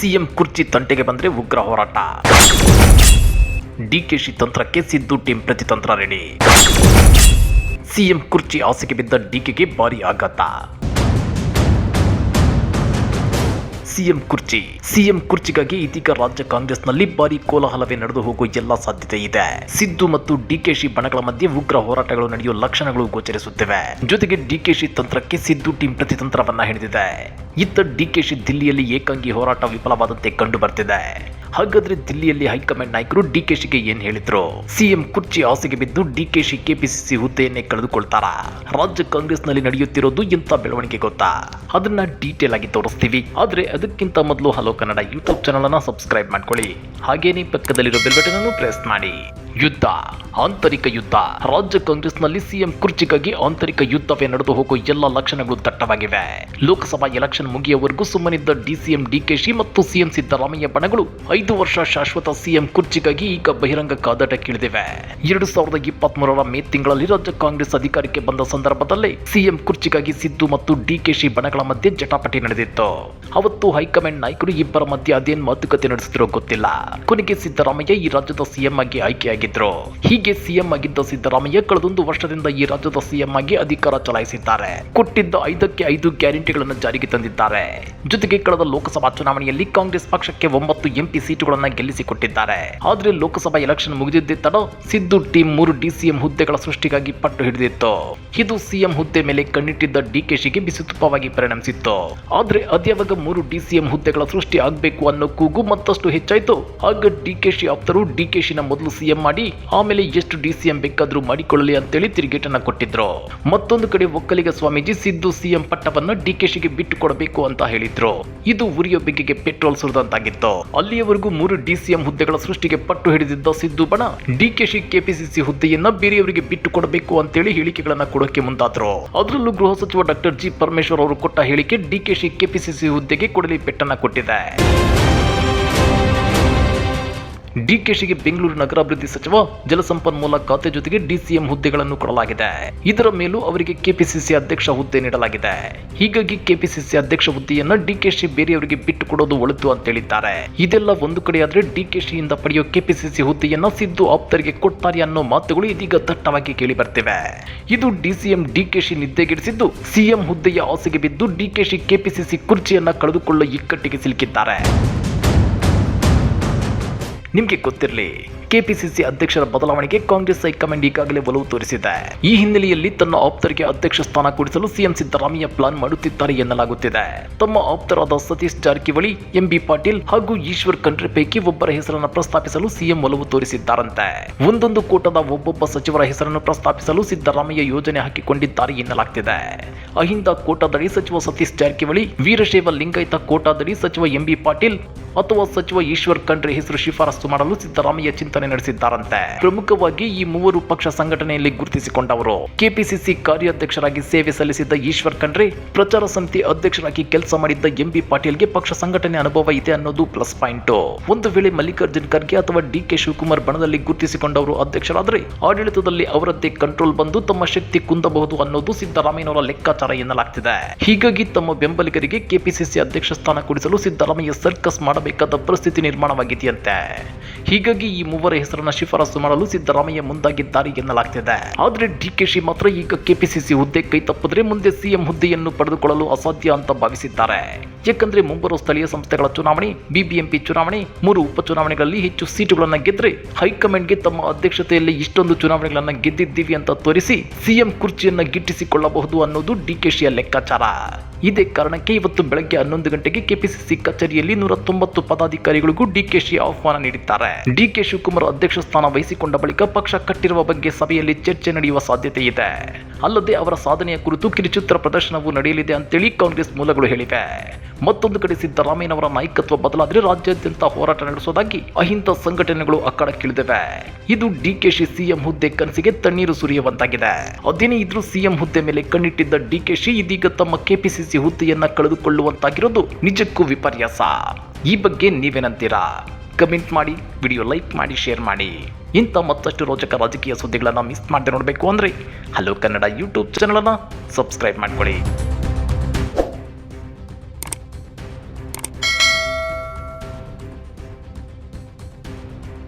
CM ಕುರ್ಚಿ ತಂಟೆಗೆ ಬಂದ್ರೆ ಉಗ್ರ ಹೋರಾಟ. ಡಿಕೆಶಿ ತಂತ್ರಕ್ಕೆ ಸಿದ್ದು ಟೀಮ್ ಪ್ರತಿತಂತ್ರ ರೆಡಿ. ಸಿಎಂ ಕುರ್ಚಿ ಆಸೆಗೆ ಬಿದ್ದ ಡಿಕೆಗೆ ಭಾರಿ ಆಘಾತ. ಸಿಎಂ ಕುರ್ಚಿಗಾಗಿ ಇದೀಗ ರಾಜ್ಯ ಕಾಂಗ್ರೆಸ್ನಲ್ಲಿ ಭಾರಿ ಕೋಲಾಹಲವೇ ನಡೆದು ಹೋಗುವ ಎಲ್ಲ ಸಾಧ್ಯತೆ ಇದೆ. ಸಿದ್ದು ಮತ್ತು ಡಿಕೆಶಿ ಬಣಗಳ ಮಧ್ಯೆ ಉಗ್ರ ಹೋರಾಟಗಳು ನಡೆಯುವ ಲಕ್ಷಣಗಳು ಗೋಚರಿಸುತ್ತಿವೆ. ಜೊತೆಗೆ ಡಿಕೆಶಿ ತಂತ್ರಕ್ಕೆ ಸಿದ್ದು ಟೀಮ್ ಪ್ರತಿತಂತ್ರವನ್ನ ಹಿಡಿದಿದೆ. ಇತ್ತ ಡಿಕೆಶಿ ದಿಲ್ಲಿಯಲ್ಲಿ ಏಕಾಂಗಿ ಹೋರಾಟ ವಿಫಲವಾದಂತೆ ಕಂಡು ಬರ್ತಿದೆ. ಹಾಗಾದ್ರೆ ದಿಲ್ಲಿಯಲ್ಲಿ ಹೈಕಮಾಂಡ್ ನಾಯಕರು ಡಿಕೆಶಿಗೆ ಏನ್ ಹೇಳಿದ್ರು? ಸಿಎಂ ಕುರ್ಚಿ ಆಸೆಗೆ ಬಿದ್ದು ಡಿಕೆಶಿ ಕೆಪಿಸಿಸಿ ಹುದ್ದೆಯನ್ನೇ ಕಳೆದುಕೊಳ್ತಾರ? ರಾಜ್ಯ ಕಾಂಗ್ರೆಸ್ನಲ್ಲಿ ನಡೆಯುತ್ತಿರೋದು ಎಂತ ಬೆಳವಣಿಗೆ ಗೊತ್ತಾ? ಅದನ್ನ ಡೀಟೇಲ್ ಆಗಿ ತೋರಿಸ್ತೀವಿ. ಆದ್ರೆ ಅದಕ್ಕಿಂತ ಮೊದಲು ಹಲೋ ಕನ್ನಡ ಯೂಟ್ಯೂಬ್ ಚಾನಲ್ ಅನ್ನ ಸಬ್ಸ್ಕ್ರೈಬ್ ಮಾಡ್ಕೊಳ್ಳಿ. ಹಾಗೇನೇ ಪಕ್ಕದಲ್ಲಿರೋ ಬೆಲ್ ಬಟನ್ ಅನ್ನು ಪ್ರೆಸ್ ಮಾಡಿ. ಯುದ್ಧ, ಆಂತರಿಕ ಯುದ್ಧ. ರಾಜ್ಯ ಕಾಂಗ್ರೆಸ್ನಲ್ಲಿ ಸಿಎಂ ಕುರ್ಚಿಗಾಗಿ ಆಂತರಿಕ ಯುದ್ಧವೇ ನಡೆದು ಹೋಗುವ ಎಲ್ಲ ಲಕ್ಷಣಗಳು ದಟ್ಟವಾಗಿವೆ. ಲೋಕಸಭಾ ಎಲೆಕ್ಷನ್ ಮುಗಿಯುವವರೆಗೂ ಸುಮ್ಮನಿದ್ದ ಡಿಸಿಎಂ ಡಿಕೆಶಿ ಮತ್ತು ಸಿಎಂ ಸಿದ್ದರಾಮಯ್ಯ ಬಣಗಳು 5 ವರ್ಷ ಶಾಶ್ವತ ಸಿಎಂ ಕುರ್ಚಿಗಾಗಿ ಈಗ ಬಹಿರಂಗ ಕಾದಾಟಕ್ಕಿಳಿದಿವೆ. 2023ರ ಮೇ ತಿಂಗಳಲ್ಲಿ ರಾಜ್ಯ ಕಾಂಗ್ರೆಸ್ ಅಧಿಕಾರಕ್ಕೆ ಬಂದ ಸಂದರ್ಭದಲ್ಲೇ ಸಿಎಂ ಕುರ್ಚಿಗಾಗಿ ಸಿದ್ದು ಮತ್ತು ಡಿಕೆಶಿ ಬಣಗಳ ಮಧ್ಯೆ ಜಟಾಪಟಿ ನಡೆದಿತ್ತು. ಅವತ್ತು ಹೈಕಮಾಂಡ್ ನಾಯಕರು ಇಬ್ಬರ ಮಧ್ಯೆ ಅದೇನ್ ಮಾತುಕತೆ ನಡೆಸಿದ್ರೋ ಗೊತ್ತಿಲ್ಲ. ಕೊನೆಗೆ ಸಿದ್ದರಾಮಯ್ಯ ಈ ರಾಜ್ಯದ ಸಿಎಂ ಆಗಿ ಆಯ್ಕೆಯಾಗಿದ್ರು. ಹೀಗೆ ಸಿಎಂ ಆಗಿದ್ದ ಸಿದ್ದರಾಮಯ್ಯ ಕಳೆದೊಂದು ವರ್ಷದಿಂದ ಈ ರಾಜ್ಯದ ಸಿಎಂ ಆಗಿ ಅಧಿಕಾರ ಚಲಾಯಿಸಿದ್ದಾರೆ. ಕೊಟ್ಟಿದ್ದ 5ಕ್ಕೆ 5 ಗ್ಯಾರಂಟಿಗಳನ್ನು ಜಾರಿಗೆ ತಂದಿದ್ದಾರೆ. ಜೊತೆಗೆ ಕಳೆದ ಲೋಕಸಭಾ ಚುನಾವಣೆಯಲ್ಲಿ ಕಾಂಗ್ರೆಸ್ ಪಕ್ಷಕ್ಕೆ 9 ಎಂಪಿ ಸೀಟುಗಳನ್ನು ಗೆಲ್ಲಿಸಿಕೊಟ್ಟಿದ್ದಾರೆ. ಆದ್ರೆ ಲೋಕಸಭಾ ಎಲೆಕ್ಷನ್ ಮುಗಿದಿದ್ದೇ ತಡ ಸಿದ್ದು ಟೀಮ್ 3 ಡಿಸಿಎಂ ಹುದ್ದೆಗಳ ಸೃಷ್ಟಿಗಾಗಿ ಪಟ್ಟು ಹಿಡಿದಿತ್ತು. ಇದು ಸಿಎಂ ಹುದ್ದೆ ಮೇಲೆ ಕಣ್ಣಿಟ್ಟಿದ್ದ ಡಿಕೆಶಿಗೆ ಬಿಸಿತುಪ್ಪವಾಗಿ ಪರಿಣಮಿಸಿತ್ತು. ಆದ್ರೆ ಅದ್ಯಾವಾಗ 3 ಡಿಸಿಎಂ ಹುದ್ದೆಗಳ ಸೃಷ್ಟಿ ಆಗಬೇಕು ಅನ್ನೋ ಕೂಗು ಮತ್ತಷ್ಟು ಹೆಚ್ಚಾಯಿತು. ಆಗ ಡಿಕೆಶಿ ಆಪ್ತರು ಡಿಕೆಶಿನ ಮೊದಲು ಸಿಎಂ ಮಾಡಿ ಆಮೇಲೆ ಎಷ್ಟು ಡಿಸಿಎಂ ಬೇಕಾದ್ರೂ ಮಾಡಿಕೊಳ್ಳಲಿ ಅಂತೇಳಿ ತಿರುಗೇಟನ್ನ ಕೊಟ್ಟಿದ್ರು. ಮತ್ತೊಂದು ಕಡೆ ಒಕ್ಕಲಿಗ ಸ್ವಾಮೀಜಿ ಸಿದ್ದು ಸಿಎಂ ಪಟ್ಟವನ್ನ ಡಿಕೆಶಿಗೆ ಬಿಟ್ಟು ಕೊಡಬೇಕು ಅಂತ ಹೇಳಿದ್ರು. ಇದು ಉರಿಯೋ ಬೆಂಕಿಗೆ ಪೆಟ್ರೋಲ್ ಸುರಿದಂತಾಗಿತ್ತು. ಅಲ್ಲಿಯವರೆಗೂ 3 ಡಿಸಿಎಂ ಹುದ್ದೆಗಳ ಸೃಷ್ಟಿಗೆ ಪಟ್ಟು ಹಿಡಿದಿದ್ದ ಸಿದ್ದು ಬಣ ಡಿಕೆಶಿ ಕೆಪಿಸಿಸಿ ಹುದ್ದೆಯನ್ನ ಬೇರೆಯವರಿಗೆ ಬಿಟ್ಟು ಕೊಡಬೇಕು ಅಂತೇಳಿ ಹೇಳಿಕೆಗಳನ್ನ ಕೊಡೋಕೆ ಮುಂದಾದ್ರು. ಅದರಲ್ಲೂ ಗೃಹ ಸಚಿವ ಡಾಕ್ಟರ್ ಜಿ ಪರಮೇಶ್ವರ್ ಅವರು ಕೊಟ್ಟ ಹೇಳಿಕೆ ಡಿಕೆಶಿ ಕೆಪಿಸಿಸಿ ಹುದ್ದೆಗೆ ಕೊಡಲಿ ಪೆಟ್ಟನ್ನ ಕೊಟ್ಟಿದೆ. ಡಿಕೆಶಿಗೆ ಬೆಂಗಳೂರು ನಗರಾಭಿವೃದ್ಧಿ ಸಚಿವ ಜಲಸಂಪನ್ಮೂಲ ಖಾತೆ ಜೊತೆಗೆ ಡಿಸಿಎಂ ಹುದ್ದೆಗಳನ್ನು ಕೊಡಲಾಗಿದೆ. ಇದರ ಮೇಲೂ ಅವರಿಗೆ ಕೆಪಿಸಿಸಿ ಅಧ್ಯಕ್ಷ ಹುದ್ದೆ ನೀಡಲಾಗಿದೆ. ಹೀಗಾಗಿ ಕೆಪಿಸಿಸಿ ಅಧ್ಯಕ್ಷ ಹುದ್ದೆಯನ್ನ ಡಿಕೆಶಿ ಬೇರೆಯವರಿಗೆ ಬಿಟ್ಟು ಕೊಡೋದು ಒಳಿತು ಅಂತ ಹೇಳಿದ್ದಾರೆ. ಇದೆಲ್ಲ ಒಂದು ಕಡೆಯಾದ್ರೆ ಡಿಕೆಶಿಯಿಂದ ಪಡೆಯೋ ಕೆಪಿಸಿಸಿ ಹುದ್ದೆಯನ್ನ ಸಿದ್ದು ಆಪ್ತರಿಗೆ ಕೊಡ್ತಾರೆ ಅನ್ನೋ ಮಾತುಗಳು ಇದೀಗ ದಟ್ಟವಾಗಿ ಕೇಳಿ ಬರ್ತಿವೆ. ಇದು ಡಿಸಿಎಂ ಡಿಕೆಶಿ ನಿದ್ದೆಗೆಡಿಸಿದ್ದು ಸಿಎಂ ಹುದ್ದೆಯ ಆಸೆಗೆ ಬಿದ್ದು ಡಿಕೆಶಿ ಕೆಪಿಸಿಸಿ ಕುರ್ಚಿಯನ್ನ ಕಳೆದುಕೊಳ್ಳೋ ಇಕ್ಕಟ್ಟಿಗೆ ಸಿಲುಕಿದ್ದಾರೆ. ನಿಮಗೆ ಗೊತ್ತಿರಲಿ, ಕೆಪಿಸಿಸಿ ಅಧ್ಯಕ್ಷರ ಬದಲಾವಣೆಗೆ ಕಾಂಗ್ರೆಸ್ ಹೈಕಮಾಂಡ್ ಈಗಾಗಲೇ ಒಲವು ತೋರಿಸಿದೆ. ಈ ಹಿನ್ನೆಲೆಯಲ್ಲಿ ತನ್ನ ಆಪ್ತರಿಗೆ ಅಧ್ಯಕ್ಷ ಸ್ಥಾನ ಕೊಡಿಸಲು ಸಿಎಂ ಸಿದ್ದರಾಮಯ್ಯ ಪ್ಲಾನ್ ಮಾಡುತ್ತಿದ್ದಾರೆ ಎನ್ನಲಾಗುತ್ತಿದೆ. ತಮ್ಮ ಆಪ್ತರಾದ ಸತೀಶ್ ಜಾರಕಿಹೊಳಿ, ಎಂಬಿ ಪಾಟೀಲ್ ಹಾಗೂ ಈಶ್ವರ್ ಖಂಡ್ರೆ ಪೈಕಿ ಒಬ್ಬರ ಹೆಸರನ್ನು ಪ್ರಸ್ತಾಪಿಸಲು ಸಿಎಂ ಒಲವು ತೋರಿಸಿದ್ದಾರಂತೆ. ಒಂದೊಂದು ಕೋಟದ ಒಬ್ಬೊಬ್ಬ ಸಚಿವರ ಹೆಸರನ್ನು ಪ್ರಸ್ತಾಪಿಸಲು ಸಿದ್ದರಾಮಯ್ಯ ಯೋಜನೆ ಹಾಕಿಕೊಂಡಿದ್ದಾರೆ ಎನ್ನಲಾಗ್ತಿದೆ. ಅಹಿಂದ ಕೋಟಾದಡಿ ಸಚಿವ ಸತೀಶ್ ಜಾರಕಿಹೊಳಿ, ವೀರಶೈವ ಲಿಂಗಾಯತ ಕೋಟಾದಡಿ ಸಚಿವ ಎಂಬಿ ಪಾಟೀಲ್ ಅಥವಾ ಸಚಿವ ಈಶ್ವರ್ ಖಂಡ್ರೆ ಹೆಸರು ಶಿಫಾರಸು ಮಾಡಲು ಸಿದ್ದರಾಮಯ್ಯ ಚಿಂತನೆ ನಡೆಸಿದ್ದಾರಂತೆ. ಪ್ರಮುಖವಾಗಿ ಈ ಮೂವರು ಪಕ್ಷ ಸಂಘಟನೆಯಲ್ಲಿ ಗುರುತಿಸಿಕೊಂಡವರು. ಕೆಪಿಸಿಸಿ ಕಾರ್ಯಾಧ್ಯಕ್ಷರಾಗಿ ಸೇವೆ ಸಲ್ಲಿಸಿದ್ದ ಈಶ್ವರ್ ಖಂಡ್ರೆ, ಪ್ರಚಾರ ಸಮಿತಿ ಅಧ್ಯಕ್ಷರಾಗಿ ಕೆಲಸ ಮಾಡಿದ್ದ ಎಂಬಿ ಪಾಟೀಲ್ಗೆ ಪಕ್ಷ ಸಂಘಟನೆ ಅನುಭವ ಇದೆ ಅನ್ನೋದು ಪ್ಲಸ್ ಪಾಯಿಂಟ್. ಒಂದು ವೇಳೆ ಮಲ್ಲಿಕಾರ್ಜುನ್ ಖರ್ಗೆ ಅಥವಾ ಡಿಕೆ ಶಿವಕುಮಾರ್ ಬಣದಲ್ಲಿ ಗುರುತಿಸಿಕೊಂಡವರು ಅಧ್ಯಕ್ಷರಾದರೆ ಆಡಳಿತದಲ್ಲಿ ಅವರದ್ದೇ ಕಂಟ್ರೋಲ್ ಬಂದು ತಮ್ಮ ಶಕ್ತಿ ಕುಂದಬಹುದು ಅನ್ನೋದು ಸಿದ್ದರಾಮಯ್ಯನವರ ಲೆಕ್ಕಾಚಾರ ಎನ್ನಲಾಗ್ತಿದೆ. ಹೀಗಾಗಿ ತಮ್ಮ ಬೆಂಬಲಿಗರಿಗೆ ಕೆಪಿಸಿಸಿ ಅಧ್ಯಕ್ಷ ಸ್ಥಾನ ಕೊಡಿಸಲು ಸಿದ್ದರಾಮಯ್ಯ ಸರ್ಕಸ್ ಮಾಡಬೇಕಾದ ಪರಿಸ್ಥಿತಿ ನಿರ್ಮಾಣವಾಗಿದೆಯಂತೆ. ಹೀಗಾಗಿ ಈ ಮೂವರ ಹೆಸರನ್ನ ಶಿಫಾರಸು ಮಾಡಲು ಸಿದ್ದರಾಮಯ್ಯ ಮುಂದಾಗಿದ್ದಾರೆ ಎನ್ನಲಾಗ್ತಿದೆ. ಆದ್ರೆ ಡಿಕೆಶಿ ಮಾತ್ರ ಈಗ ಕೆಪಿಸಿಸಿ ಹುದ್ದೆ ಕೈ ತಪ್ಪಿದ್ರೆ ಮುಂದೆ ಸಿಎಂ ಹುದ್ದೆಯನ್ನು ಪಡೆದುಕೊಳ್ಳಲು ಅಸಾಧ್ಯ ಅಂತ ಭಾವಿಸಿದ್ದಾರೆ. ಯಾಕಂದ್ರೆ ಮುಂಬರುವ ಸ್ಥಳೀಯ ಸಂಸ್ಥೆಗಳ ಚುನಾವಣೆ, ಬಿಬಿಎಂಪಿ ಚುನಾವಣೆ, 3 ಉಪಚುನಾವಣೆಗಳಲ್ಲಿ ಹೆಚ್ಚು ಸೀಟುಗಳನ್ನ ಗೆದ್ರೆ ಹೈಕಮಾಂಡ್ಗೆ ತಮ್ಮ ಅಧ್ಯಕ್ಷತೆಯಲ್ಲಿ ಇಷ್ಟೊಂದು ಚುನಾವಣೆಗಳನ್ನ ಗೆದ್ದಿದ್ದೀವಿ ಅಂತ ತೋರಿಸಿ ಸಿಎಂ ಕುರ್ಚಿಯನ್ನ ಗಿಟ್ಟಿಸಿಕೊಳ್ಳಬಹುದು ಅನ್ನೋದು ಡಿಕೆಶಿಯ ಲೆಕ್ಕಾಚಾರ. ಇದೇ ಕಾರಣಕ್ಕೆ ಇವತ್ತು ಬೆಳಗ್ಗೆ 11 ಗಂಟೆಗೆ ಕೆಪಿಸಿಸಿ ಕಚೇರಿಯಲ್ಲಿ 190 ಪದಾಧಿಕಾರಿಗಳಿಗೂ ಡಿಕೆಶಿ ಆಹ್ವಾನ ನೀಡಿದ್ದಾರೆ. ಡಿಕೆ ಶಿವಕುಮಾರ್ ಅಧ್ಯಕ್ಷ ಸ್ಥಾನ ವಹಿಸಿಕೊಂಡ ಬಳಿಕ ಪಕ್ಷ ಕಟ್ಟಿರುವ ಬಗ್ಗೆ ಸಭೆಯಲ್ಲಿ ಚರ್ಚೆ ನಡೆಯುವ ಸಾಧ್ಯತೆ ಇದೆ. ಅಲ್ಲದೆ ಅವರ ಸಾಧನೆಯ ಕುರಿತು ಕಿರುಚಿತ್ರ ಪ್ರದರ್ಶನವೂ ನಡೆಯಲಿದೆ ಅಂತೇಳಿ ಕಾಂಗ್ರೆಸ್ ಮೂಲಗಳು ಹೇಳಿವೆ. ಮತ್ತೊಂದು ಕಡೆ ಸಿದ್ದರಾಮಯ್ಯನವರ ನಾಯಕತ್ವ ಬದಲಾದರೆ ರಾಜ್ಯಾದ್ಯಂತ ಹೋರಾಟ ನಡೆಸುವುದಾಗಿ ಅಹಿಂದ ಸಂಘಟನೆಗಳು ಅಖಾಡಕ್ಕಿಳಿದಿವೆ. ಇದು ಡಿಕೆಶಿ ಸಿಎಂ ಹುದ್ದೆ ಕನಸಿಗೆ ತಣ್ಣೀರು ಸುರಿಯುವಂತಾಗಿದೆ. ಅದೇನೇ ಇದ್ರೂ ಸಿಎಂ ಹುದ್ದೆ ಮೇಲೆ ಕಣ್ಣಿಟ್ಟಿದ್ದ ಡಿಕೆಶಿ ಇದೀಗ ತಮ್ಮ ಕೆಪಿಸಿಸಿ ಹುದ್ದೆಯನ್ನ ಕಳೆದುಕೊಳ್ಳುವಂತಾಗಿರೋದು ನಿಜಕ್ಕೂ ವಿಪರ್ಯಾಸ. ಈ ಬಗ್ಗೆ ನೀವೇನಂತೀರಾ? ಕಮೆಂಟ್ ಮಾಡಿ, ವಿಡಿಯೋ ಲೈಕ್ ಮಾಡಿ, ಶೇರ್ ಮಾಡಿ. ಇಂಥ ಮತ್ತಷ್ಟು ರೋಚಕ ರಾಜಕೀಯ ಸುದ್ದಿಗಳನ್ನು ಮಿಸ್ ಮಾಡದೆ ನೋಡಬೇಕು ಅಂದರೆ ಹಲೋ ಕನ್ನಡ ಯೂಟ್ಯೂಬ್ ಚಾನಲನ್ನು ಸಬ್ಸ್ಕ್ರೈಬ್ ಮಾಡ್ಕೊಳ್ಳಿ.